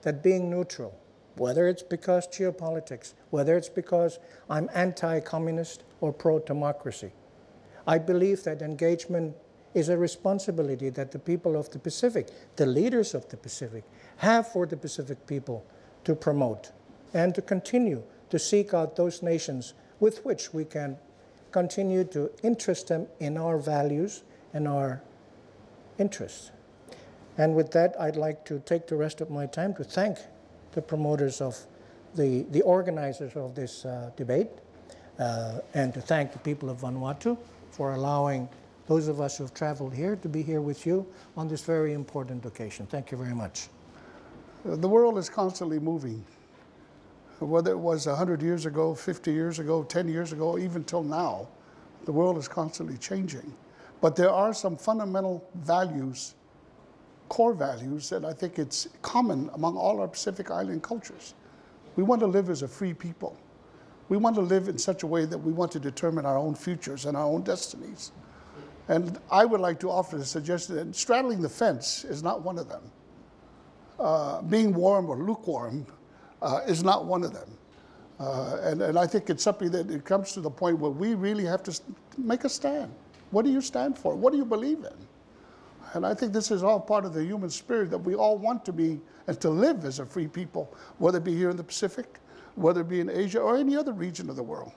that being neutral, whether it's because geopolitics, whether it's because I'm anti-communist or pro-democracy, I believe that engagement is a responsibility that the people of the Pacific, the leaders of the Pacific, have for the Pacific people to promote and to continue to seek out those nations with which we can continue to interest them in our values and our interests. And with that, I'd like to take the rest of my time to thank the promoters of the organizers of this debate, and to thank the people of Vanuatu for allowing those of us who have traveled here to be here with you on this very important occasion. Thank you very much. The world is constantly moving. Whether it was 100 years ago, 50 years ago, 10 years ago, even till now, the world is constantly changing. But there are some fundamental values, core values, that I think it's common among all our Pacific Island cultures. We want to live as a free people. We want to live in such a way that we want to determine our own futures and our own destinies. And I would like to offer the suggestion that straddling the fence is not one of them. Being warm or lukewarm is not one of them. And I think it's something that it comes to the point where we really have to make a stand. What do you stand for? What do you believe in? And I think this is all part of the human spirit that we all want to be and to live as a free people, whether it be here in the Pacific, whether it be in Asia or any other region of the world.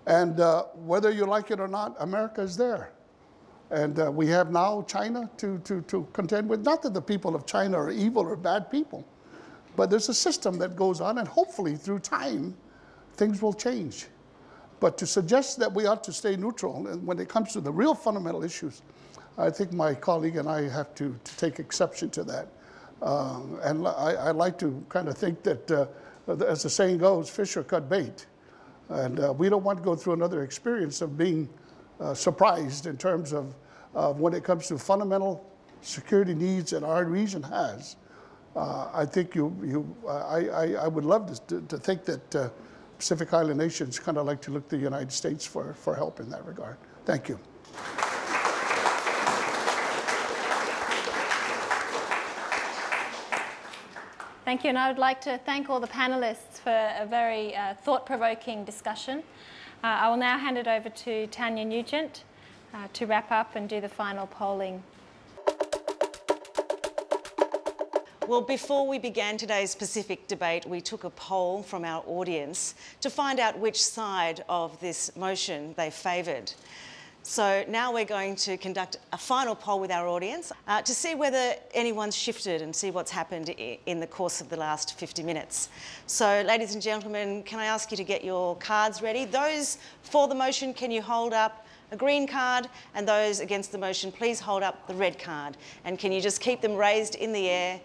And whether you like it or not, America is there. And we have now China to contend with. Not that the people of China are evil or bad people, but there's a system that goes on, and hopefully through time, things will change. But to suggest that we ought to stay neutral, and when it comes to the real fundamental issues, I think my colleague and I have to take exception to that. And I like to kind of think that, as the saying goes, fish are cut bait. And we don't want to go through another experience of being surprised in terms of when it comes to fundamental security needs that our region has. I think I would love to think that Pacific Island nations kind of like to look to the United States for help in that regard. Thank you. Thank you, and I would like to thank all the panelists for a very thought-provoking discussion. I will now hand it over to Tania Nugent to wrap up and do the final polling. Well, before we began today's Pacific debate, we took a poll from our audience to find out which side of this motion they favoured. So now we're going to conduct a final poll with our audience to see whether anyone's shifted and see what's happened in the course of the last 50 minutes. So, ladies and gentlemen, can I ask you to get your cards ready? Those for the motion, can you hold up a green card? And those against the motion, please hold up the red card. And can you just keep them raised in the air?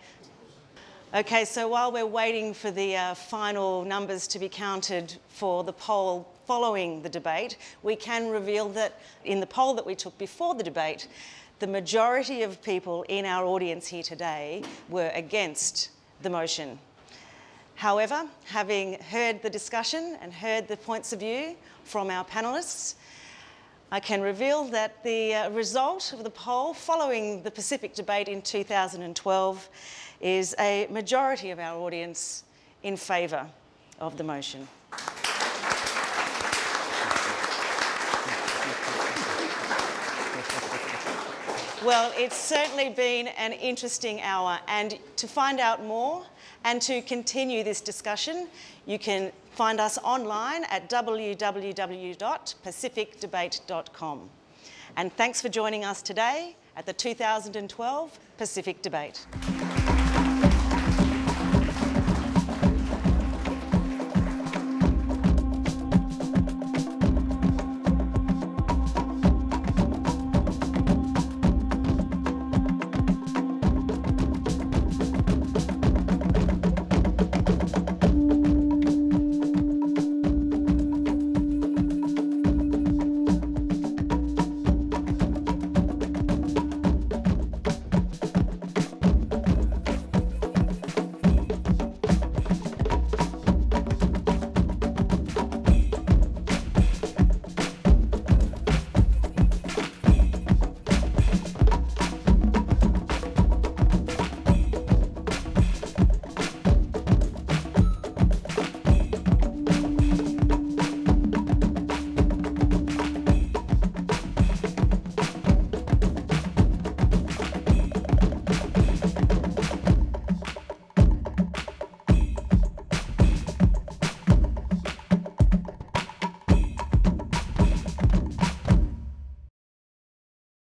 Okay, so while we're waiting for the final numbers to be counted for the poll following the debate, we can reveal that in the poll that we took before the debate, the majority of people in our audience here today were against the motion. However, having heard the discussion and heard the points of view from our panellists, I can reveal that the result of the poll following the Pacific debate in 2012 is a majority of our audience in favour of the motion. Well, it's certainly been an interesting hour, and to find out more and to continue this discussion, you can find us online at www.pacificdebate.com. And thanks for joining us today at the 2012 Pacific Debate.